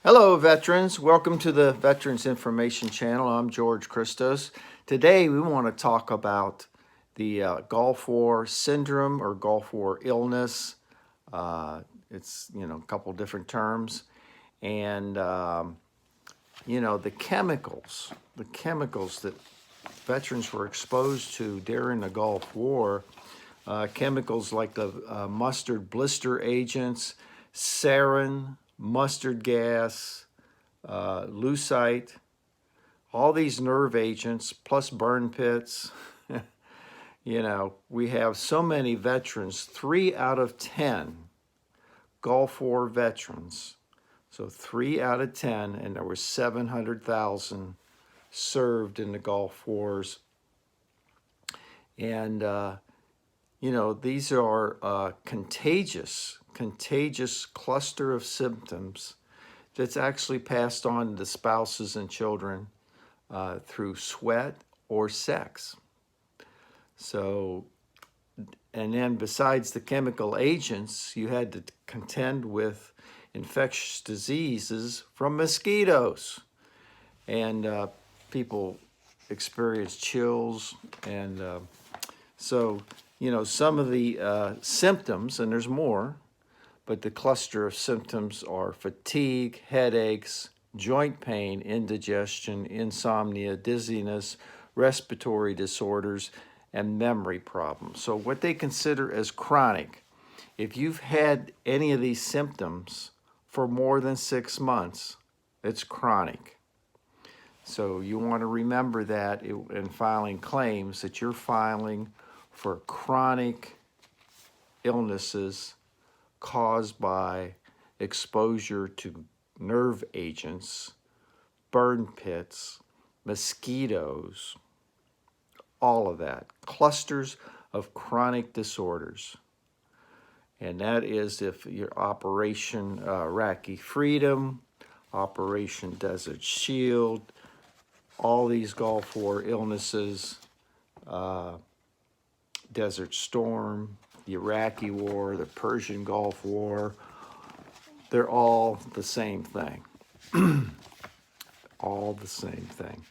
Hello, veterans. Welcome to the Veterans Information Channel. I'm George Christos. Today, we want to talk about the Gulf War syndrome or Gulf War illness. It's, a couple different terms. And, the chemicals that veterans were exposed to during the Gulf War, chemicals like the mustard blister agents, sarin, mustard gas, lucite, all these nerve agents, plus burn pits. We have so many veterans, 3 out of 10 Gulf War veterans. So 3 out of 10, and there were 700,000 served in the Gulf Wars. And, these are contagious cluster of symptoms that's actually passed on to spouses and children through sweat or sex. So, and then besides the chemical agents, you had to contend with infectious diseases from mosquitoes. And people experience chills. And some of the symptoms, and there's more, but the cluster of symptoms are fatigue, headaches, joint pain, indigestion, insomnia, dizziness, respiratory disorders, and memory problems. So what they consider as chronic, if you've had any of these symptoms for more than 6 months, it's chronic. So you want to remember that in filing claims, that you're filing for chronic illnesses caused by exposure to nerve agents, burn pits, mosquitoes, all of that. Clusters of chronic disorders. And that is if your Operation Iraqi Freedom, Operation Desert Shield, all these Gulf War illnesses, Desert Storm, the Iraqi War, the Persian Gulf War, they're all the same thing. All the same thing.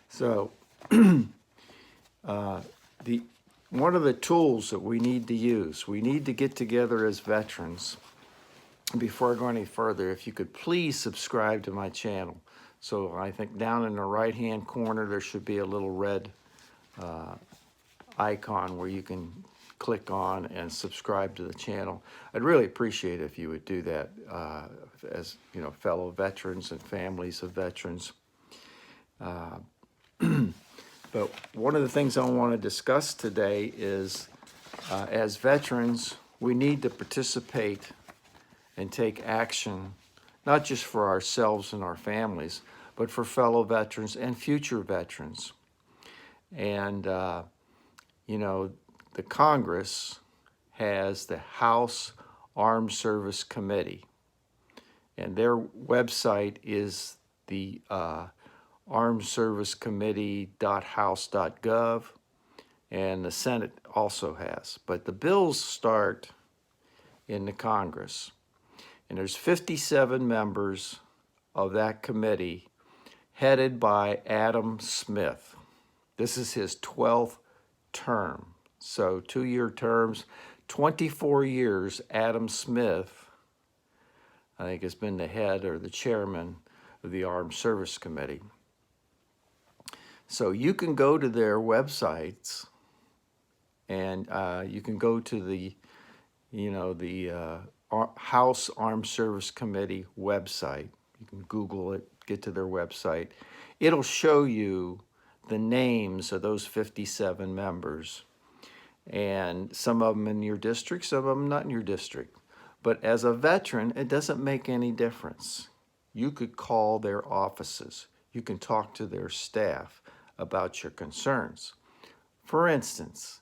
So one of the tools that we need to use, we need to get together as veterans. Before I go any further, if you could please subscribe to my channel. So I think down in the right-hand corner, there should be a little red icon where you can click on and subscribe to the channel. I'd really appreciate it if you would do that as fellow veterans and families of veterans. But one of the things I want to discuss today is as veterans, we need to participate and take action, not just for ourselves and our families, but for fellow veterans and future veterans. And, the Congress has the House Armed Service Committee, and their website is the armedservicecommittee.house.gov, and the Senate also has. But the bills start in the Congress, and there's 57 members of that committee headed by Adam Smith. This is his 12th term. So 2-year terms, 24 years, Adam Smith, I think, has been the head or the chairman of the Armed Service Committee. So you can go to their websites, and you can go to the House Armed Service Committee website. You can Google it, get to their website. It'll show you the names of those 57 members, and some of them in your district, some of them not in your district. But as a veteran, it doesn't make any difference. You could call their offices. You can talk to their staff about your concerns. For instance,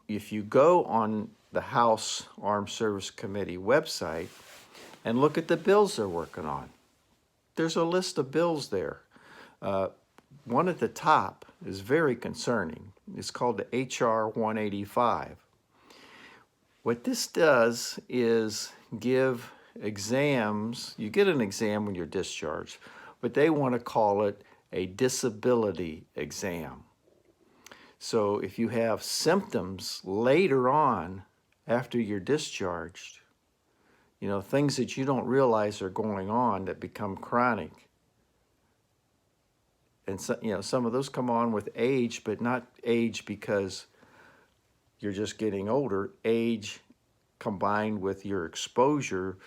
if you go on the House Armed Service Committee website and look at the bills they're working on, there's a list of bills there. One at the top is very concerning. It's called the H.R. 185. What this does is give exams, you get an exam when you're discharged, but they want to call it a disability exam. So if you have symptoms later on after you're discharged, things that you don't realize are going on that become chronic. And so, some of those come on with age, but not age because you're just getting older, age combined with your exposure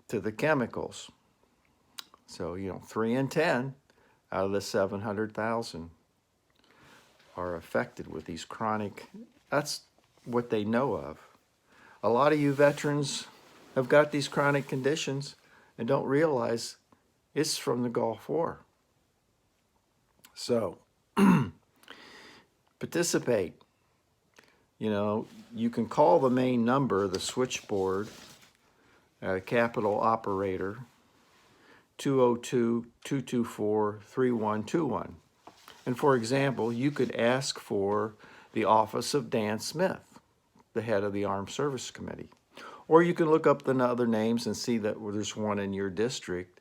to the chemicals. So, 3 in 10 out of the 700,000 are affected with these chronic, that's what they know of. A lot of you veterans have got these chronic conditions and don't realize it's from the Gulf War. So, participate. You can call the main number, the switchboard, capital operator, 202-224-3121. And for example, you could ask for the office of Dan Smith, the head of the Armed Service Committee. Or you can look up the other names and see that there's one in your district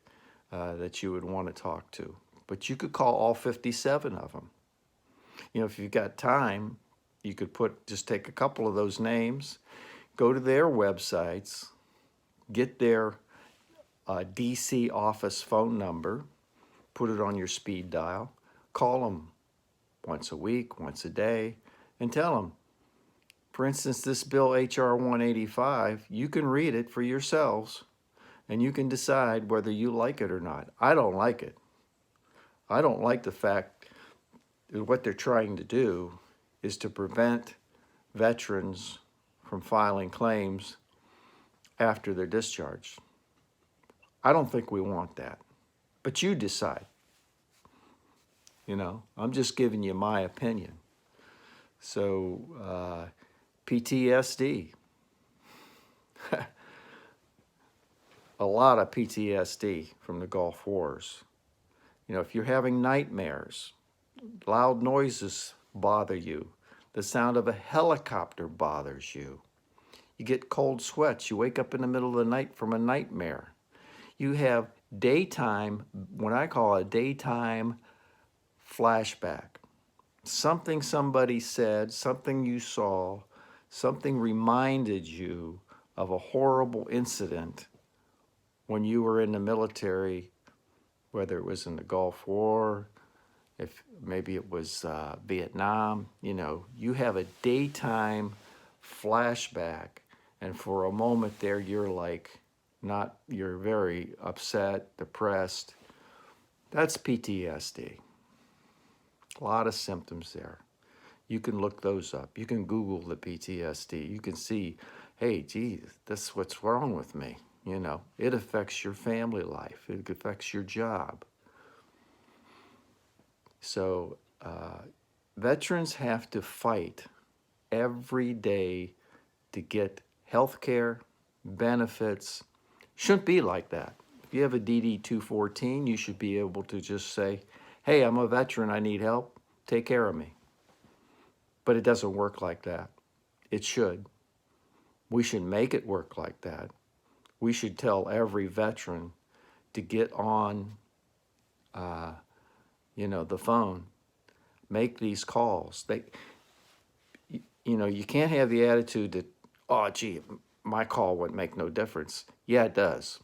that you would want to talk to. But you could call all 57 of them. If you've got time, you could just take a couple of those names, go to their websites, get their DC office phone number, put it on your speed dial, call them once a week, once a day, and tell them, for instance, this bill HR 185, you can read it for yourselves and you can decide whether you like it or not. I don't like it. I don't like the fact that what they're trying to do is to prevent veterans from filing claims after they're discharged. I don't think we want that, but you decide. I'm just giving you my opinion. So, PTSD. A lot of PTSD from the Gulf Wars. If you're having nightmares, loud noises bother you, the sound of a helicopter bothers you, you get cold sweats, you wake up in the middle of the night from a nightmare, you have daytime, what I call a daytime flashback. Something somebody said, something you saw, something reminded you of a horrible incident when you were in the military, whether it was in the Gulf War, if maybe it was Vietnam, you have a daytime flashback, and for a moment there, you're very upset, depressed. That's PTSD. A lot of symptoms there. You can look those up. You can Google the PTSD. You can see, hey, geez, that's what's wrong with me. It affects your family life. It affects your job. So veterans have to fight every day to get health care, benefits. Shouldn't be like that. If you have a DD 214, you should be able to just say, hey, I'm a veteran, I need help, take care of me. But it doesn't work like that. It should. We should make it work like that. We should tell every veteran to get on the phone, make these calls. You can't have the attitude that, oh, gee, my call wouldn't make no difference. Yeah, it does.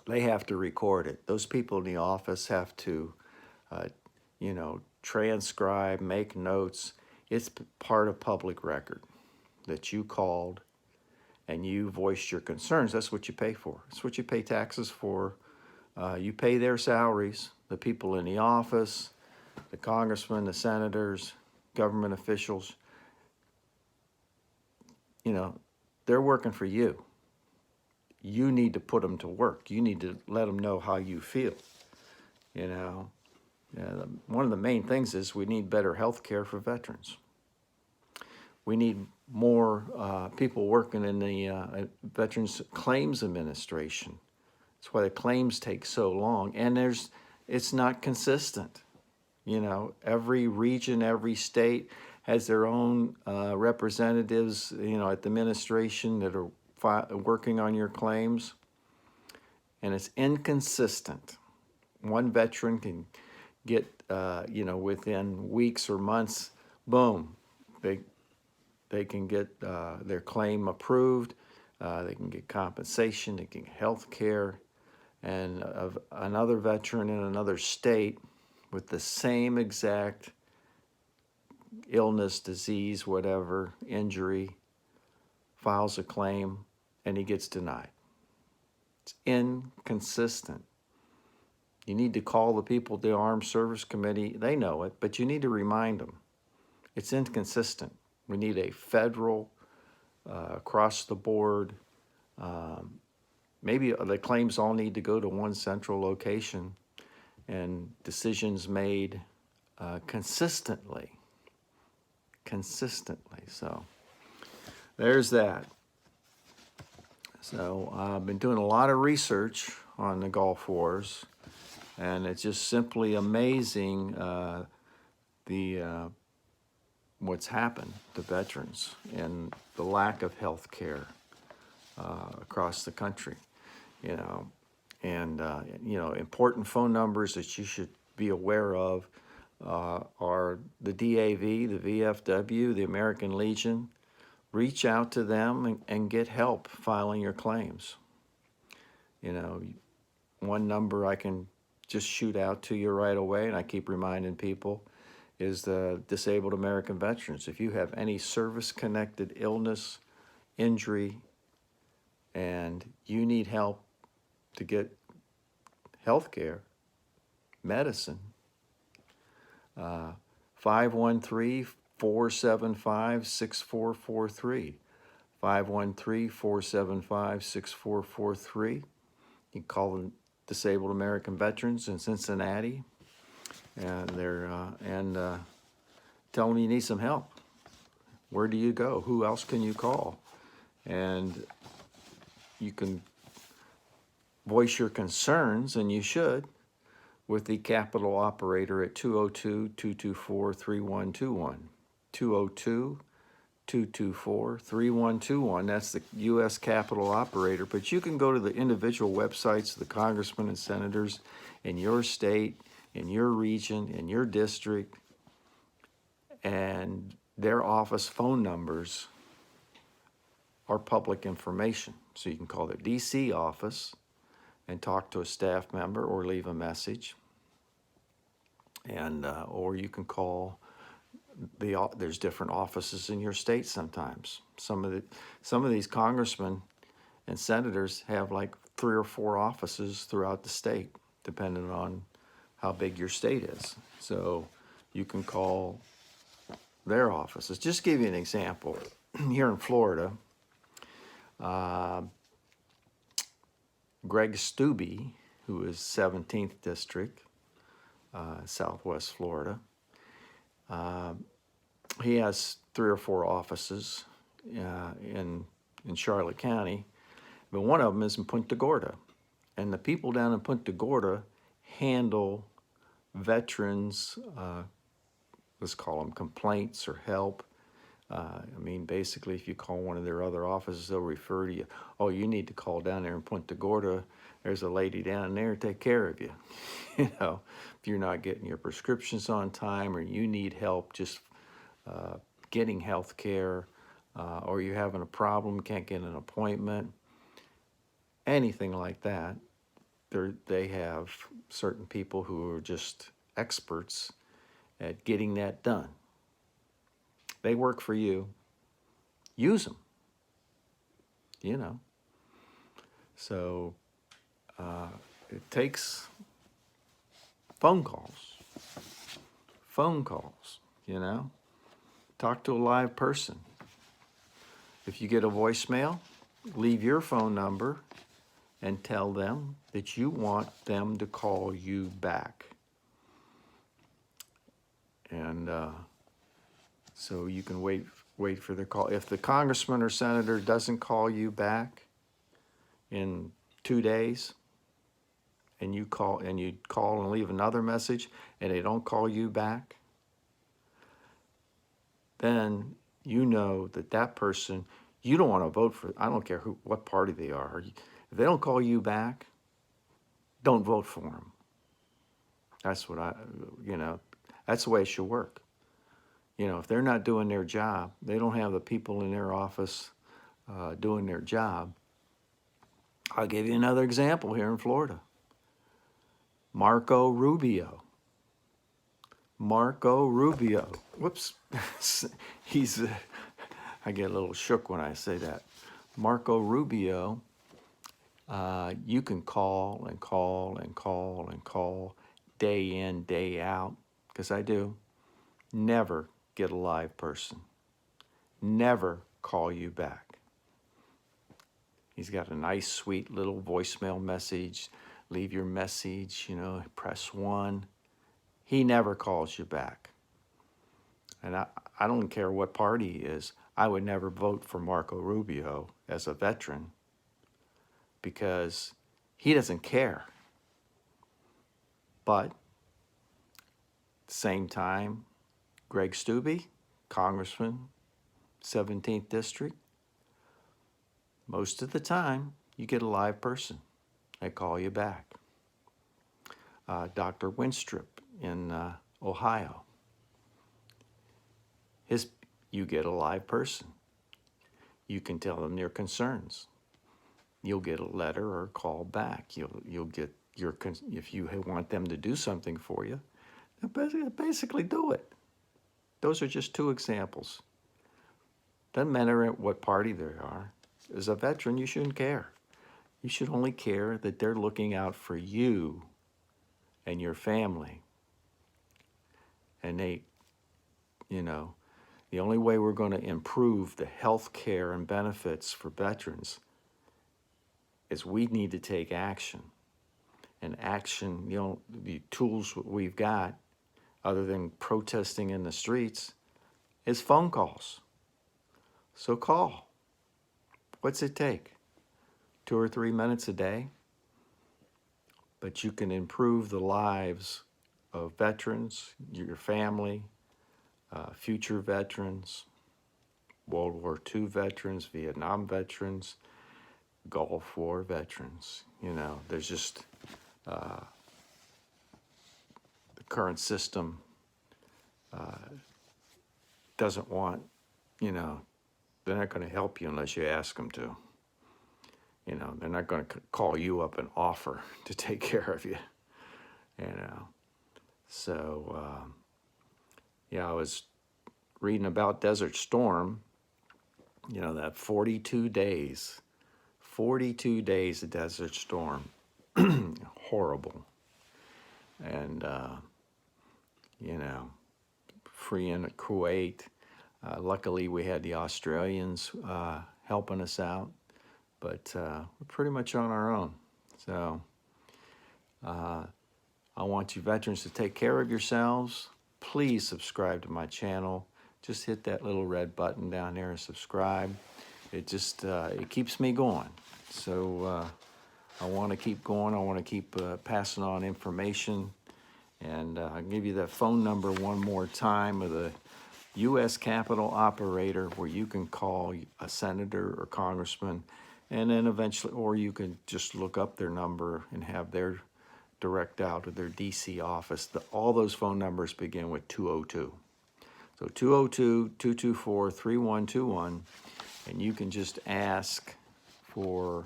They have to record it. Those people in the office have to, transcribe, make notes. It's part of public record that you called and you voiced your concerns. That's what you pay for. That's what you pay taxes for. You pay their salaries, the people in the office, the congressmen, the senators, government officials. They're working for you. You need to put them to work. You need to let them know how you feel. One of the main things is we need better health care for veterans. We need more people working in the Veterans Claims Administration. That's why the claims take so long, and it's not consistent. Every region, every state has their own representatives, at the administration that are working on your claims. and it's inconsistent. One veteran can get, within weeks or months, boom, they can get their claim approved. They can get compensation. They can get health care. And of another veteran in another state with the same exact illness, disease, whatever, injury, files a claim, and he gets denied. It's inconsistent. You need to call the people at the Armed Service Committee. They know it, but you need to remind them. It's inconsistent. We need a federal, across the board, maybe the claims all need to go to one central location and decisions made consistently. So there's that. So I've been doing a lot of research on the Gulf Wars, and it's just simply amazing what's happened to veterans and the lack of health care across the country. Important phone numbers that you should be aware of are the DAV, the VFW, the American Legion. Reach out to them and get help filing your claims. One number I can just shoot out to you right away, and I keep reminding people, is the Disabled American Veterans. If you have any service-connected illness, injury, and you need help to get health care, medicine, 513-475-6443. 513-475-6443. You can call the Disabled American Veterans in Cincinnati, and tell them you need some help. Where do you go? Who else can you call? And you can voice your concerns, and you should, with the Capitol operator at 202-224-3121. 202-224-3121. That's the U.S. Capitol operator. But you can go to the individual websites of the congressmen and senators in your state, in your region, in your district, and their office phone numbers are public information. So you can call their D.C. office and talk to a staff member or leave a message. And or you can call there's different offices in your state sometimes. Some of these congressmen and senators have like 3 or 4 offices throughout the state, depending on how big your state is. So you can call their offices. Just to give you an example, here in Florida, Greg Stubbe, who is 17th District, Southwest Florida, he has 3 or 4 offices in Charlotte County, but one of them is in Punta Gorda. And the people down in Punta Gorda handle veterans, let's call them complaints or help. Basically, if you call one of their other offices, they'll refer to you. Oh, you need to call down there in Punta Gorda. There's a lady down there to take care of you. If you're not getting your prescriptions on time, or you need help just getting health care, or you're having a problem, can't get an appointment, anything like that, they have certain people who are just experts at getting that done. They work for you. Use them. So it takes phone calls. Talk to a live person. If you get a voicemail, leave your phone number and tell them that you want them to call you back. And so you can wait for their call. If the congressman or senator doesn't call you back in 2 days, and you call and leave another message, and they don't call you back, then you know that person, you don't want to vote for. I don't care what party they are. If they don't call you back, don't vote for them. That's what that's the way it should work. If they're not doing their job, they don't have the people in their office doing their job. I'll give you another example here in Florida. Marco Rubio. Marco Rubio. Whoops. I get a little shook when I say that. Marco Rubio, you can call and call and call and call day in, day out, because I do. Never get a live person. Never call you back. He's got a nice, sweet little voicemail message. Leave your message, press 1. He never calls you back. And I don't care what party he is. I would never vote for Marco Rubio as a veteran because he doesn't care. But at the same time, Greg Steube, Congressman, 17th District, most of the time you get a live person. They call you back. Dr. Winstrip in Ohio, you get a live person. You can tell them your concerns. You'll get a letter or a call back. You'll get if you want them to do something for you, basically do it. Those are just 2 examples. Doesn't matter what party they are. As a veteran, you shouldn't care. You should only care that they're looking out for you and your family. And the only way we're going to improve the health care and benefits for veterans is we need to take action. And action, the tools we've got, other than protesting in the streets, is phone calls. So call. What's it take? 2 or 3 minutes a day? But you can improve the lives of veterans, your family, future veterans, World War II veterans, Vietnam veterans, Gulf War veterans. There's just the current system doesn't want, they're not going to help you unless you ask them to. They're not going to call you up and offer to take care of you. So, I was reading about Desert Storm, that 42 days of Desert Storm. Horrible. And, freeing Kuwait. Luckily, we had the Australians helping us out, but we're pretty much on our own. So I want you veterans to take care of yourselves. Please subscribe to my channel. Just hit that little red button down there and subscribe. It just it keeps me going. So I want to keep going. I want to keep passing on information. And I'll give you that phone number one more time of the U.S. Capitol operator, where you can call a senator or congressman, and then eventually, or you can just look up their number and have their direct out to their D.C. office. All those phone numbers begin with 202. So 202-224-3121, and you can just ask for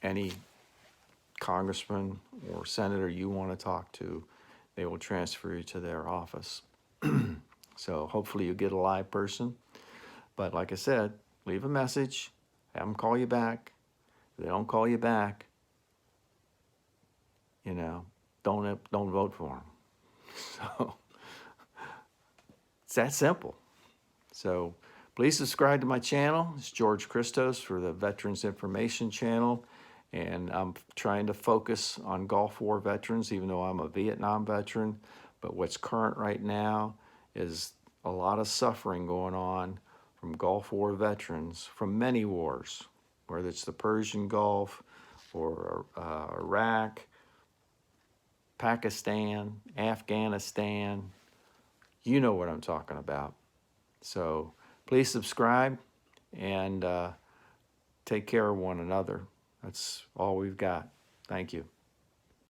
any congressman or senator you want to talk to. They will transfer you to their office. So hopefully you get a live person. But like I said, leave a message, have them call you back. If they don't call you back, don't vote for them. So it's that simple. So please subscribe to my channel. It's George Christos for the Veterans Information Channel. And I'm trying to focus on Gulf War veterans, even though I'm a Vietnam veteran. But what's current right now is a lot of suffering going on from Gulf War veterans from many wars, whether it's the Persian Gulf or Iraq, Pakistan, Afghanistan. You know what I'm talking about. So please subscribe and take care of one another. That's all we've got. Thank you.